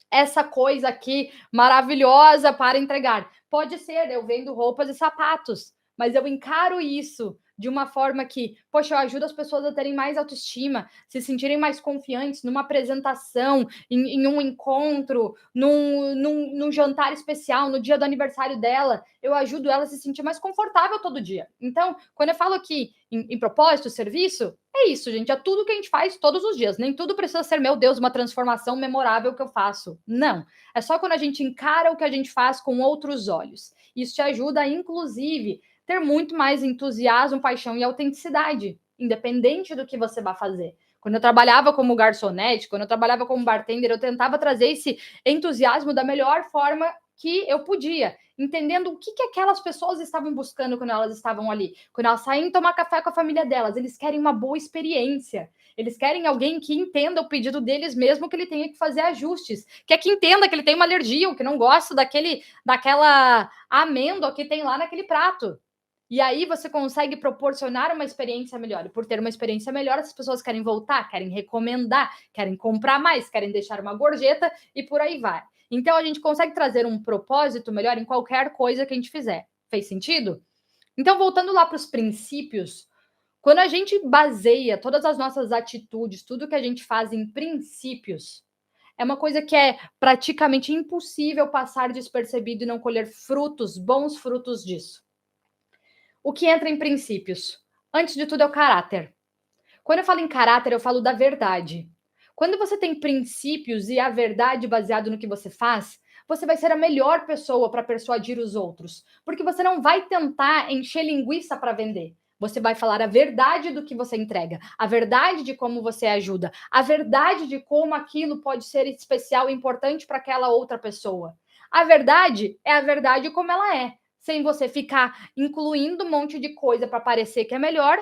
Speaker 1: essa coisa aqui maravilhosa para entregar. Pode ser, eu vendo roupas e sapatos, mas eu encaro isso de uma forma que, poxa, eu ajudo as pessoas a terem mais autoestima, se sentirem mais confiantes numa apresentação, em um encontro, num jantar especial, no dia do aniversário dela. Eu ajudo ela a se sentir mais confortável todo dia. Então, quando eu falo aqui em propósito, serviço, é isso, gente. É tudo que a gente faz todos os dias. Nem tudo precisa ser, meu Deus, uma transformação memorável que eu faço. Não. É só quando a gente encara o que a gente faz com outros olhos. Isso te ajuda, inclusive, ter muito mais entusiasmo, paixão e autenticidade, independente do que você vai fazer. Quando eu trabalhava como garçonete, quando eu trabalhava como bartender, eu tentava trazer esse entusiasmo da melhor forma que eu podia, entendendo o que aquelas pessoas estavam buscando quando elas estavam ali. Quando elas saem tomar café com a família delas, eles querem uma boa experiência. Eles querem alguém que entenda o pedido deles, mesmo que ele tenha que fazer ajustes. Quer que entenda que ele tem uma alergia, ou que não gosta daquela amêndoa que tem lá naquele prato. E aí você consegue proporcionar uma experiência melhor. E por ter uma experiência melhor, as pessoas querem voltar, querem recomendar, querem comprar mais, querem deixar uma gorjeta e por aí vai. Então a gente consegue trazer um propósito melhor em qualquer coisa que a gente fizer. Fez sentido? Então, voltando lá para os princípios, quando a gente baseia todas as nossas atitudes, tudo que a gente faz em princípios, é uma coisa que é praticamente impossível passar despercebido e não colher frutos, bons frutos disso. O que entra em princípios? Antes de tudo é o caráter. Quando eu falo em caráter, eu falo da verdade. Quando você tem princípios e a verdade baseado no que você faz, você vai ser a melhor pessoa para persuadir os outros, porque você não vai tentar encher linguiça para vender. Você vai falar a verdade do que você entrega, a verdade de como você ajuda, a verdade de como aquilo pode ser especial e importante para aquela outra pessoa. A verdade é a verdade como ela é, sem você ficar incluindo um monte de coisa para parecer que é melhor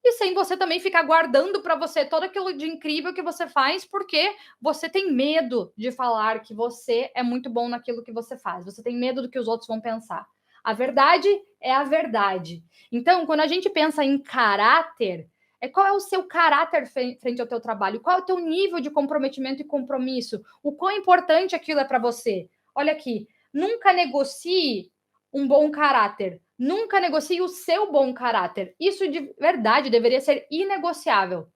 Speaker 1: e sem você também ficar guardando para você todo aquilo de incrível que você faz, porque você tem medo de falar que você é muito bom naquilo que você faz. Você tem medo do que os outros vão pensar. A verdade é a verdade. Então, quando a gente pensa em caráter, qual é o seu caráter frente ao teu trabalho? Qual é o teu nível de comprometimento e compromisso? O quão importante aquilo é para você? Olha aqui, Nunca negocie um bom caráter. Nunca negocie o seu bom caráter. Isso de verdade deveria ser inegociável.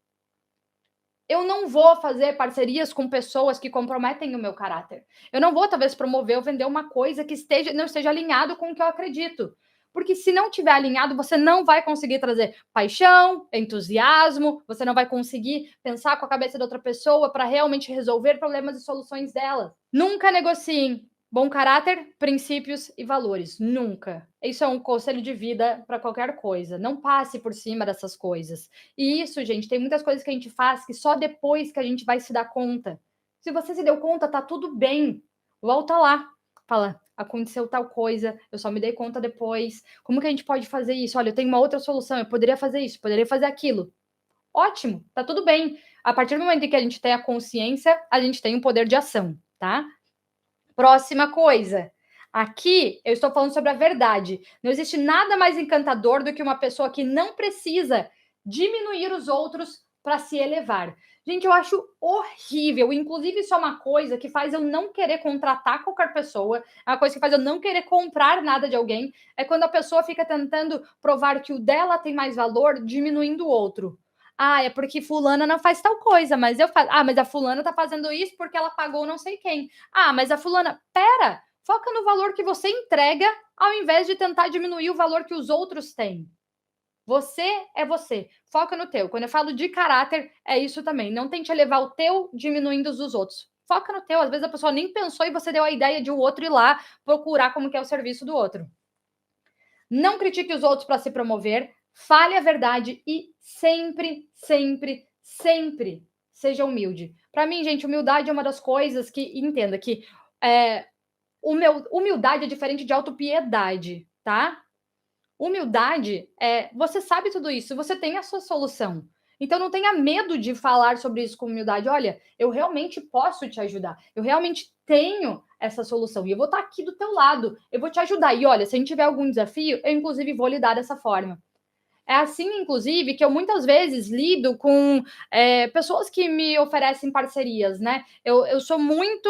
Speaker 1: Eu não vou fazer parcerias com pessoas que comprometem o meu caráter. Eu não vou, talvez, promover ou vender uma coisa que não esteja alinhado com o que eu acredito. Porque se não tiver alinhado, você não vai conseguir trazer paixão, entusiasmo, você não vai conseguir pensar com a cabeça da outra pessoa para realmente resolver problemas e soluções dela. Nunca negociem bom caráter, princípios e valores. Nunca. Isso é um conselho de vida para qualquer coisa. Não passe por cima dessas coisas. E isso, gente, tem muitas coisas que a gente faz que só depois que a gente vai se dar conta. Se você se deu conta, tá tudo bem. Volta lá. Fala, aconteceu tal coisa, eu só me dei conta depois. Como que a gente pode fazer isso? Olha, eu tenho uma outra solução, eu poderia fazer isso, poderia fazer aquilo. Ótimo, tá tudo bem. A partir do momento em que a gente tem a consciência, a gente tem um poder de ação, tá? Próxima coisa. Aqui eu estou falando sobre a verdade. Não existe nada mais encantador do que uma pessoa que não precisa diminuir os outros para se elevar. Gente, eu acho horrível. Inclusive, isso é uma coisa que faz eu não querer contratar qualquer pessoa, é uma coisa que faz eu não querer comprar nada de alguém. É quando a pessoa fica tentando provar que o dela tem mais valor, diminuindo o outro. Ah, é porque fulana não faz tal coisa, mas eu faço. Ah, mas a fulana tá fazendo isso porque ela pagou não sei quem. Ah, mas a fulana, pera, foca no valor que você entrega ao invés de tentar diminuir o valor que os outros têm. Você é você, foca no teu. Quando eu falo de caráter, é isso também. Não tente elevar o teu diminuindo os dos outros. Foca no teu. Às vezes a pessoa nem pensou e você deu a ideia de o outro ir lá procurar como que é o serviço do outro. Não critique os outros para se promover, fale a verdade e sempre, sempre, sempre seja humilde. Para mim, gente, humildade é uma das coisas que, entenda que humildade é diferente de autopiedade, tá? Humildade é, você sabe tudo isso, você tem a sua solução. Então não tenha medo de falar sobre isso com humildade. Olha, eu realmente posso te ajudar. Eu realmente tenho essa solução e eu vou estar aqui do teu lado. Eu vou te ajudar. E olha, se a gente tiver algum desafio, eu inclusive vou lidar dessa forma. É assim, inclusive, que eu muitas vezes lido com pessoas que me oferecem parcerias, né? Eu sou muito.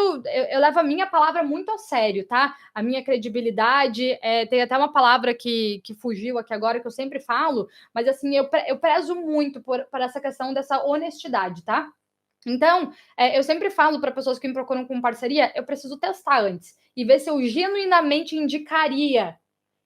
Speaker 1: Eu levo a minha palavra muito a sério, tá? A minha credibilidade. Tem até uma palavra que fugiu aqui agora, que eu sempre falo, mas assim, eu prezo muito por essa questão dessa honestidade, tá? Então, eu sempre falo para pessoas que me procuram com parceria, eu preciso testar antes e ver se eu genuinamente indicaria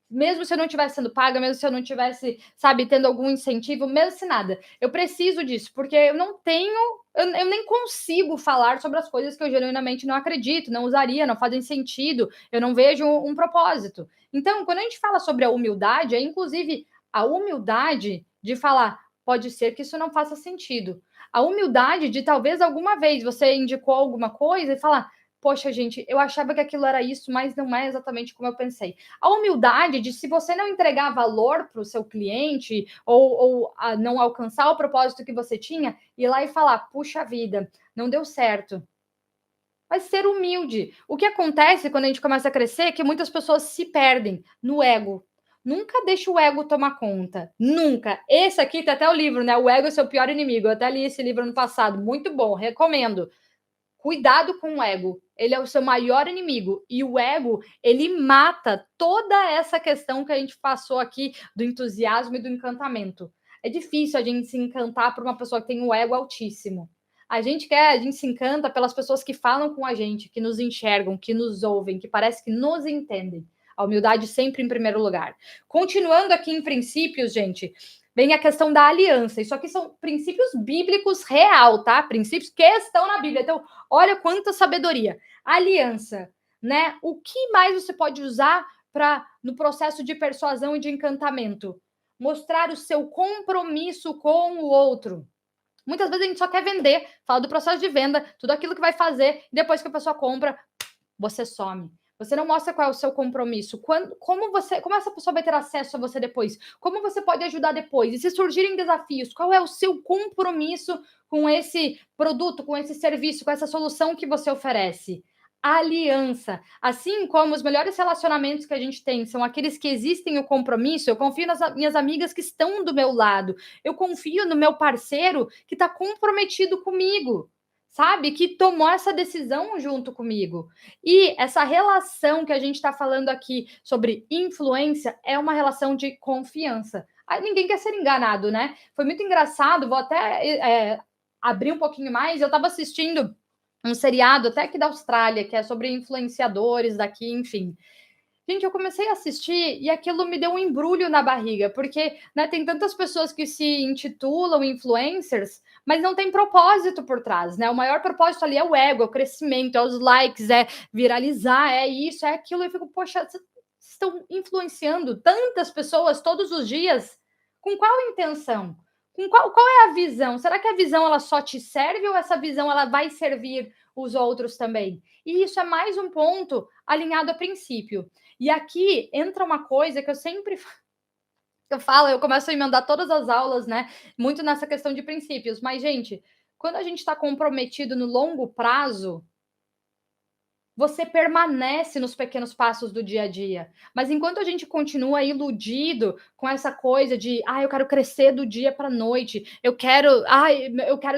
Speaker 1: mesmo se eu não estivesse sendo paga, mesmo se eu não tivesse, sabe, tendo algum incentivo, mesmo se nada. Eu preciso disso, porque eu não tenho, eu nem consigo falar sobre as coisas que eu genuinamente não acredito, não usaria, não fazem sentido, eu não vejo um propósito. Então, quando a gente fala sobre a humildade, é inclusive a humildade de falar, pode ser que isso não faça sentido. A humildade de talvez alguma vez você indicou alguma coisa e falar, poxa, gente, eu achava que aquilo era isso, mas não é exatamente como eu pensei. A humildade de, se você não entregar valor para o seu cliente ou não alcançar o propósito que você tinha, ir lá e falar, puxa vida, não deu certo. Mas ser humilde. O que acontece quando a gente começa a crescer é que muitas pessoas se perdem no ego. Nunca deixe o ego tomar conta. Nunca. Esse aqui tem até o livro, né? O ego é seu pior inimigo. Eu até li esse livro no passado. Muito bom, recomendo. Cuidado com o ego. Ele é o seu maior inimigo. E o ego, ele mata toda essa questão que a gente passou aqui do entusiasmo e do encantamento. É difícil a gente se encantar por uma pessoa que tem um ego altíssimo. A gente se encanta pelas pessoas que falam com a gente, que nos enxergam, que nos ouvem, que parece que nos entendem. A humildade sempre em primeiro lugar. Continuando aqui em princípios, gente, vem a questão da aliança. Isso aqui são princípios bíblicos real, tá? Princípios que estão na Bíblia. Então, olha quanta sabedoria. Aliança, né? O que mais você pode usar para no processo de persuasão e de encantamento? Mostrar o seu compromisso com o outro. Muitas vezes a gente só quer vender, fala do processo de venda, tudo aquilo que vai fazer, e depois que a pessoa compra, você some. Você não mostra qual é o seu compromisso. Como essa pessoa vai ter acesso a você depois? Como você pode ajudar depois? E se surgirem desafios, qual é o seu compromisso com esse produto, com esse serviço, com essa solução que você oferece? Aliança. Assim como os melhores relacionamentos que a gente tem são aqueles que existem o compromisso, eu confio nas minhas amigas que estão do meu lado. Eu confio no meu parceiro que está comprometido comigo. sabe, que tomou essa decisão junto comigo. E essa relação que a gente está falando aqui sobre influência é uma relação de confiança. Aí ninguém quer ser enganado, né? Foi muito engraçado, vou até abrir um pouquinho mais. Eu estava assistindo um seriado até aqui da Austrália, que é sobre influenciadores daqui, enfim. Gente, eu comecei a assistir e aquilo me deu um embrulho na barriga, porque, né, tem tantas pessoas que se intitulam influencers, mas não tem propósito por trás, né? O maior propósito ali é o ego, é o crescimento, é os likes, é viralizar, é isso, é aquilo. Eu fico, poxa, vocês estão influenciando tantas pessoas todos os dias. Com qual intenção? Com qual é a visão? Será que a visão ela só te serve ou essa visão ela vai servir os outros também? E isso é mais um ponto alinhado a princípio. E aqui entra uma coisa que eu sempre eu falo, eu começo a emendar todas as aulas, né? Muito nessa questão de princípios. Mas, gente, quando a gente está comprometido no longo prazo, você permanece nos pequenos passos do dia a dia. Mas enquanto a gente continua iludido com essa coisa de, eu quero crescer do dia para a noite, eu quero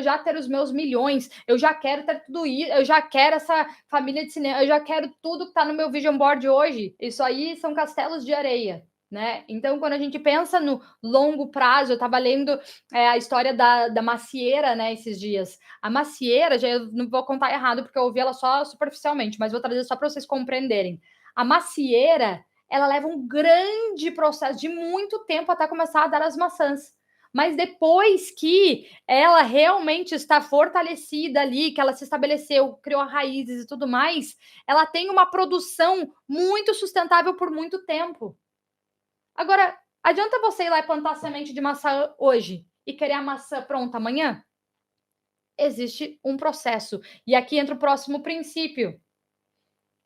Speaker 1: já ter os meus milhões, eu já quero ter tudo isso, eu já quero essa família de cinema, eu já quero tudo que está no meu vision board hoje. Isso aí são castelos de areia. Né? Então, quando a gente pensa no longo prazo, eu estava lendo a história da macieira, né, esses dias. A macieira, já eu não vou contar errado, porque eu ouvi ela só superficialmente, mas vou trazer só para vocês compreenderem. A macieira, ela leva um grande processo de muito tempo até começar a dar as maçãs. Mas depois que ela realmente está fortalecida ali, que ela se estabeleceu, criou raízes e tudo mais, ela tem uma produção muito sustentável por muito tempo. Agora, adianta você ir lá e plantar semente de maçã hoje e querer a maçã pronta amanhã? Existe um processo. E aqui entra o próximo princípio,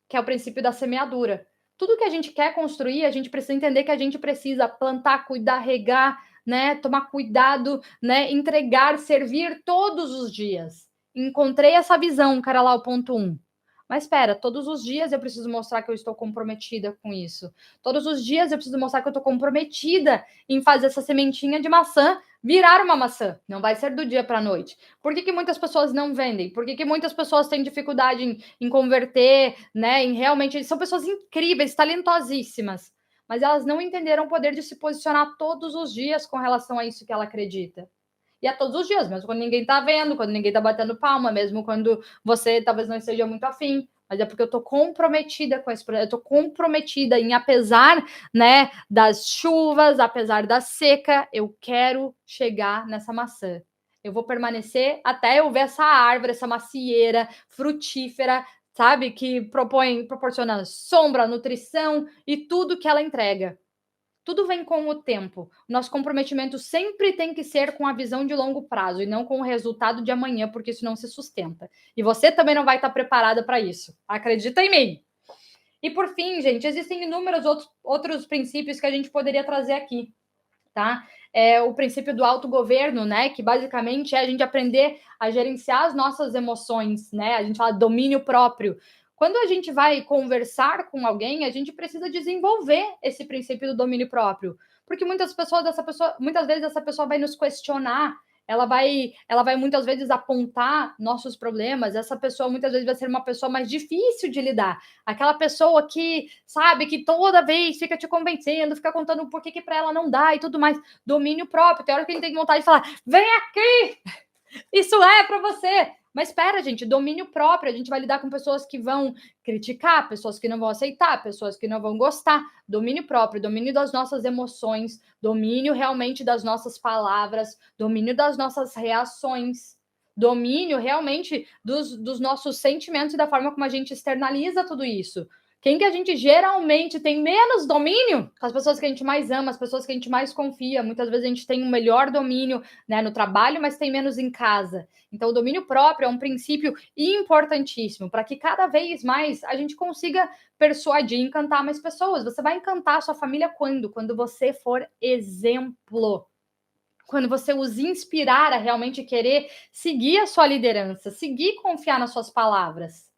Speaker 1: que é o princípio da semeadura. Tudo que a gente quer construir, a gente precisa entender que a gente precisa plantar, cuidar, regar, né, tomar cuidado, né, entregar, servir todos os dias. Encontrei essa visão, cara lá, o ponto 1. Mas espera, todos os dias eu preciso mostrar que eu estou comprometida com isso. Todos os dias eu preciso mostrar que eu estou comprometida em fazer essa sementinha de maçã virar uma maçã. Não vai ser do dia para a noite. Por que muitas pessoas não vendem? Por que muitas pessoas têm dificuldade em converter, né? Em realmente são pessoas incríveis, talentosíssimas, mas elas não entenderam o poder de se posicionar todos os dias com relação a isso que ela acredita. E é todos os dias, mesmo quando ninguém tá vendo, quando ninguém tá batendo palma, mesmo quando você talvez não esteja muito afim, mas é porque eu tô comprometida com esse projeto, eu tô comprometida em, apesar, né, das chuvas, apesar da seca, eu quero chegar nessa maçã. Eu vou permanecer até eu ver essa árvore, essa macieira frutífera, sabe, que proporciona sombra, nutrição e tudo que ela entrega. Tudo vem com o tempo. Nosso comprometimento sempre tem que ser com a visão de longo prazo e não com o resultado de amanhã, porque isso não se sustenta. E você também não vai estar preparada para isso. Acredita em mim. E por fim, gente, existem inúmeros outros princípios que a gente poderia trazer aqui, tá? É o princípio do autogoverno, né? Que basicamente é a gente aprender a gerenciar as nossas emoções, né? A gente fala domínio próprio. Quando a gente vai conversar com alguém, a gente precisa desenvolver esse princípio do domínio próprio, porque muitas vezes essa pessoa vai nos questionar, ela vai muitas vezes apontar nossos problemas. Essa pessoa muitas vezes vai ser uma pessoa mais difícil de lidar, aquela pessoa que sabe que toda vez fica te convencendo, fica contando por que para ela não dá e tudo mais. Domínio próprio. Tem hora que ele tem vontade de falar: vem aqui, isso é para você. Mas espera, gente, domínio próprio. A gente vai lidar com pessoas que vão criticar, pessoas que não vão aceitar, pessoas que não vão gostar. Domínio próprio, domínio das nossas emoções, domínio realmente das nossas palavras, domínio das nossas reações, domínio realmente dos nossos sentimentos e da forma como a gente externaliza tudo isso. Quem que a gente geralmente tem menos domínio? As pessoas que a gente mais ama, as pessoas que a gente mais confia. Muitas vezes a gente tem um melhor domínio, né, no trabalho, mas tem menos em casa. Então, o domínio próprio é um princípio importantíssimo para que cada vez mais a gente consiga persuadir e encantar mais pessoas. Você vai encantar a sua família quando? Quando você for exemplo. Quando você os inspirar a realmente querer seguir a sua liderança, seguir confiar nas suas palavras.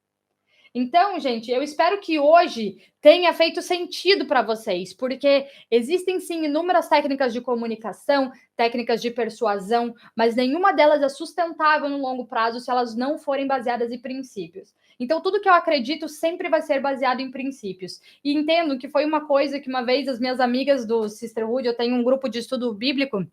Speaker 1: Então, gente, eu espero que hoje tenha feito sentido para vocês, porque existem sim inúmeras técnicas de comunicação, técnicas de persuasão, mas nenhuma delas é sustentável no longo prazo se elas não forem baseadas em princípios. Então, tudo que eu acredito sempre vai ser baseado em princípios. E entendo que foi uma coisa que uma vez as minhas amigas do Sisterhood, eu tenho um grupo de estudo bíblico,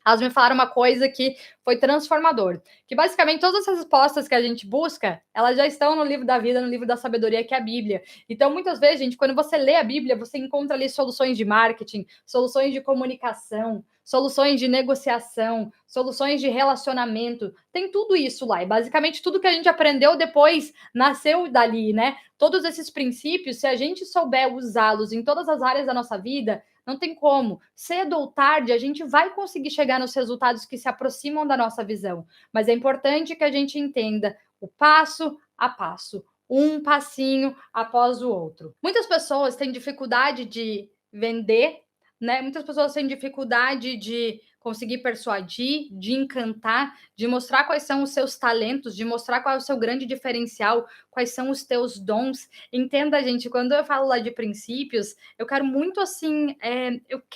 Speaker 1: elas me falaram uma coisa que foi transformador, que basicamente todas as respostas que a gente busca, elas já estão no livro da vida, no livro da sabedoria, que é a Bíblia. Então, muitas vezes, gente, quando você lê a Bíblia, você encontra ali soluções de marketing, soluções de comunicação, soluções de negociação, soluções de relacionamento. Tem tudo isso lá. E basicamente tudo que a gente aprendeu depois nasceu dali, né? Todos esses princípios, se a gente souber usá-los em todas as áreas da nossa vida, não tem como. Cedo ou tarde, a gente vai conseguir chegar nos resultados que se aproximam da nossa visão. Mas é importante que a gente entenda o passo a passo, um passinho após o outro. Muitas pessoas têm dificuldade de vender, né? Muitas pessoas têm dificuldade de conseguir persuadir, de encantar, de mostrar quais são os seus talentos, de mostrar qual é o seu grande diferencial, quais são os teus dons. Entenda, gente, quando eu falo lá de princípios, eu quero muito assim,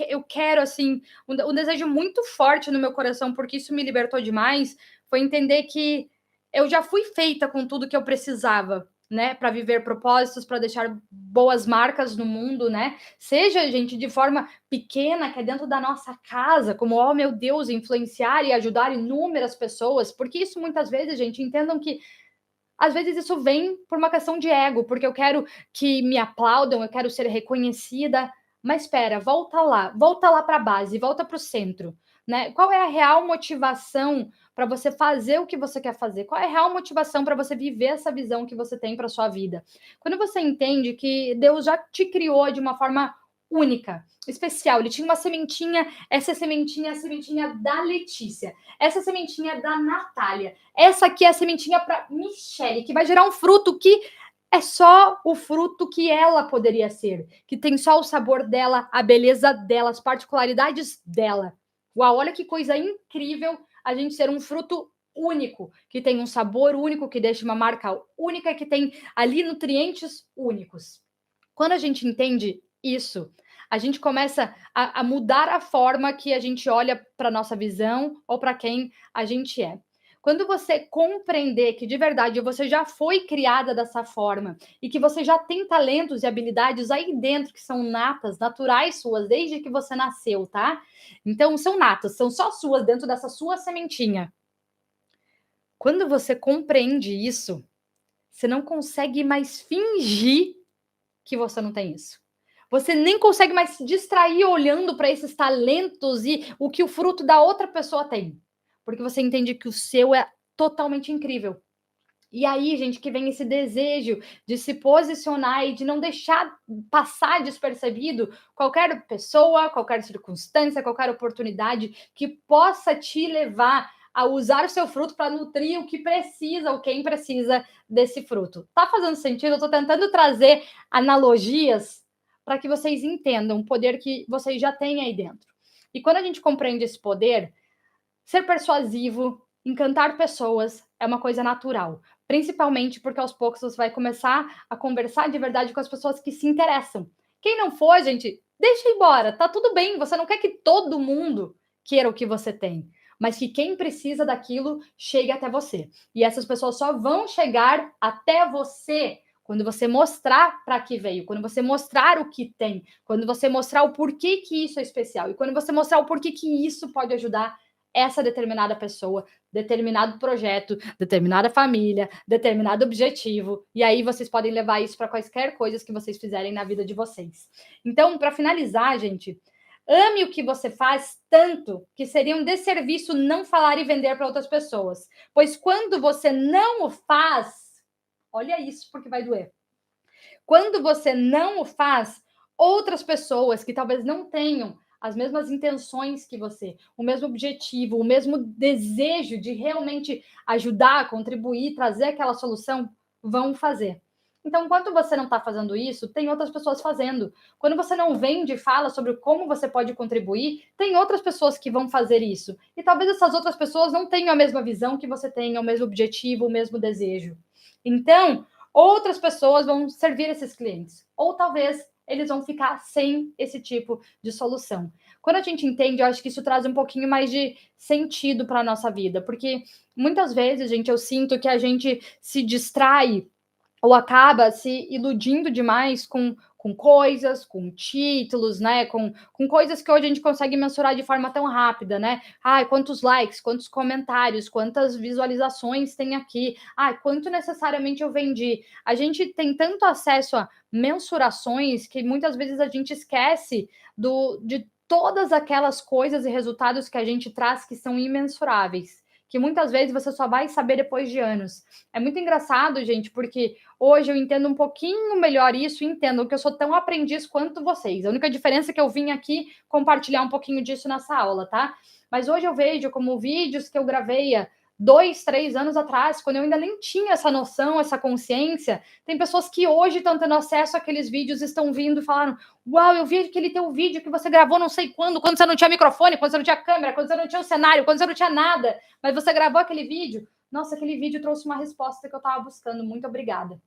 Speaker 1: eu quero assim, um desejo muito forte no meu coração, porque isso me libertou demais, foi entender que eu já fui feita com tudo que eu precisava, né, para viver propósitos, para deixar boas marcas no mundo, né? Seja, gente, de forma pequena, que é dentro da nossa casa, como, oh meu Deus, influenciar e ajudar inúmeras pessoas, porque isso muitas vezes, gente, entendam que às vezes isso vem por uma questão de ego, porque eu quero que me aplaudam, eu quero ser reconhecida. Mas espera, volta lá para a base, volta para o centro, né? Qual é a real motivação para você fazer o que você quer fazer? Qual é a real motivação para você viver essa visão que você tem para sua vida? Quando você entende que Deus já te criou de uma forma única, especial, ele tinha uma sementinha, essa sementinha é a sementinha da Letícia, essa sementinha é da Natália, essa aqui é a sementinha para Michelle, que vai gerar um fruto que é só o fruto que ela poderia ser, que tem só o sabor dela, a beleza dela, as particularidades dela. Uau, olha que coisa incrível a gente ser um fruto único, que tem um sabor único, que deixa uma marca única, que tem ali nutrientes únicos. Quando a gente entende isso, a gente começa a mudar a forma que a gente olha para nossa visão ou para quem a gente é. Quando você compreender que de verdade você já foi criada dessa forma e que você já tem talentos e habilidades aí dentro que são natas, naturais suas, desde que você nasceu, tá? Então são natas, são só suas dentro dessa sua sementinha. Quando você compreende isso, você não consegue mais fingir que você não tem isso. Você nem consegue mais se distrair olhando para esses talentos e o que o fruto da outra pessoa tem. Porque você entende que o seu é totalmente incrível. E aí, gente, que vem esse desejo de se posicionar e de não deixar passar despercebido qualquer pessoa, qualquer circunstância, qualquer oportunidade que possa te levar a usar o seu fruto para nutrir o que precisa, ou quem precisa desse fruto. Tá fazendo sentido? Eu tô tentando trazer analogias para que vocês entendam o poder que vocês já têm aí dentro. E quando a gente compreende esse poder, ser persuasivo, encantar pessoas é uma coisa natural, principalmente porque aos poucos você vai começar a conversar de verdade com as pessoas que se interessam. Quem não for, gente, deixa embora, tá tudo bem, você não quer que todo mundo queira o que você tem, mas que quem precisa daquilo chegue até você. E essas pessoas só vão chegar até você quando você mostrar para que veio, quando você mostrar o que tem, quando você mostrar o porquê que isso é especial e quando você mostrar o porquê que isso pode ajudar essa determinada pessoa, determinado projeto, determinada família, determinado objetivo. E aí vocês podem levar isso para quaisquer coisas que vocês fizerem na vida de vocês. Então, para finalizar, gente, ame o que você faz tanto que seria um desserviço não falar e vender para outras pessoas. Pois quando você não o faz, olha isso porque vai doer. Quando você não o faz, outras pessoas que talvez não tenham as mesmas intenções que você, o mesmo objetivo, o mesmo desejo de realmente ajudar, contribuir, trazer aquela solução, vão fazer. Então, enquanto você não está fazendo isso, tem outras pessoas fazendo. Quando você não vende e fala sobre como você pode contribuir, tem outras pessoas que vão fazer isso. E talvez essas outras pessoas não tenham a mesma visão que você tem, o mesmo objetivo, o mesmo desejo. Então, outras pessoas vão servir esses clientes. Ou talvez eles vão ficar sem esse tipo de solução. Quando a gente entende, eu acho que isso traz um pouquinho mais de sentido para a nossa vida, porque muitas vezes, gente, eu sinto que a gente se distrai ou acaba se iludindo demais com coisas, com títulos, né? Com coisas que hoje a gente consegue mensurar de forma tão rápida, né? Ai, quantos likes, quantos comentários, quantas visualizações tem aqui, ai, quanto necessariamente eu vendi. A gente tem tanto acesso a mensurações que muitas vezes a gente esquece de todas aquelas coisas e resultados que a gente traz que são imensuráveis, que muitas vezes você só vai saber depois de anos. É muito engraçado, gente, porque hoje eu entendo um pouquinho melhor isso, entendo que eu sou tão aprendiz quanto vocês. A única diferença é que eu vim aqui compartilhar um pouquinho disso nessa aula, tá? Mas hoje eu vejo como vídeos que eu gravei há 2, 3 anos atrás, quando eu ainda nem tinha essa noção, essa consciência, tem pessoas que hoje estão tendo acesso àqueles vídeos, estão vindo e falaram: uau, eu vi aquele teu vídeo que você gravou não sei quando você não tinha microfone, quando você não tinha câmera, quando você não tinha um cenário, quando você não tinha nada, mas você gravou aquele vídeo. Nossa, aquele vídeo trouxe uma resposta que eu estava buscando. Muito obrigada.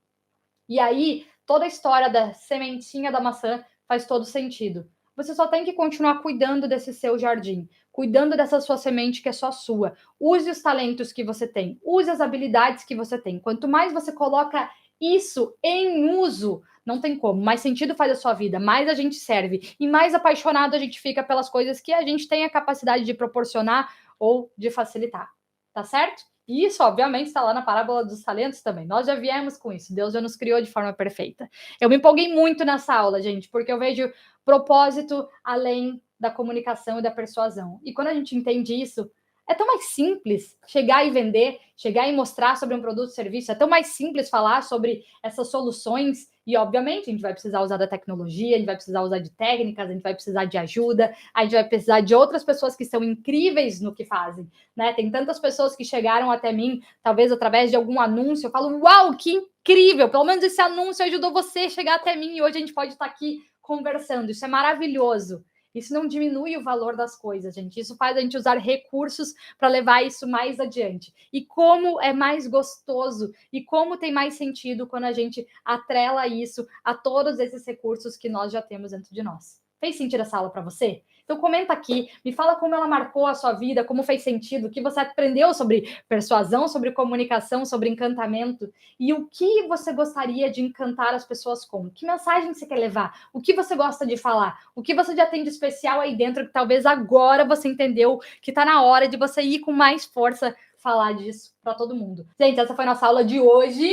Speaker 1: E aí, toda a história da sementinha da maçã faz todo sentido. Você só tem que continuar cuidando desse seu jardim, cuidando dessa sua semente que é só sua. Use os talentos que você tem, use as habilidades que você tem. Quanto mais você coloca isso em uso, não tem como, mais sentido faz a sua vida, mais a gente serve e mais apaixonado a gente fica pelas coisas que a gente tem a capacidade de proporcionar ou de facilitar. Tá certo? E isso, obviamente, está lá na parábola dos talentos também. Nós já viemos com isso. Deus já nos criou de forma perfeita. Eu me empolguei muito nessa aula, gente, porque eu vejo propósito além da comunicação e da persuasão. E quando a gente entende isso, é tão mais simples chegar e vender, chegar e mostrar sobre um produto ou serviço. É tão mais simples falar sobre essas soluções. E, obviamente, a gente vai precisar usar da tecnologia, a gente vai precisar usar de técnicas, a gente vai precisar de ajuda, a gente vai precisar de outras pessoas que são incríveis no que fazem, né? Tem tantas pessoas que chegaram até mim, talvez através de algum anúncio, eu falo: uau, que incrível! Pelo menos esse anúncio ajudou você a chegar até mim e hoje a gente pode estar aqui conversando. Isso é maravilhoso. Isso não diminui o valor das coisas, gente. Isso faz a gente usar recursos para levar isso mais adiante. E como é mais gostoso e como tem mais sentido quando a gente atrela isso a todos esses recursos que nós já temos dentro de nós. Fez sentido essa aula para você? Então comenta aqui, me fala como ela marcou a sua vida, como fez sentido, o que você aprendeu sobre persuasão, sobre comunicação, sobre encantamento e o que você gostaria de encantar as pessoas com. Que mensagem você quer levar? O que você gosta de falar? O que você já tem de especial aí dentro que talvez agora você entendeu que está na hora de você ir com mais força falar disso para todo mundo. Gente, essa foi a nossa aula de hoje.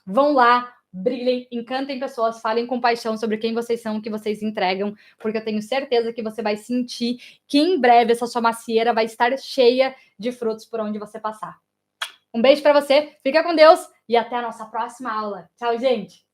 Speaker 1: Vão lá, brilhem, encantem pessoas, falem com paixão sobre quem vocês são, o que vocês entregam, porque eu tenho certeza que você vai sentir que em breve essa sua macieira vai estar cheia de frutos por onde você passar. Um beijo para você, fica com Deus e até a nossa próxima aula. Tchau, gente!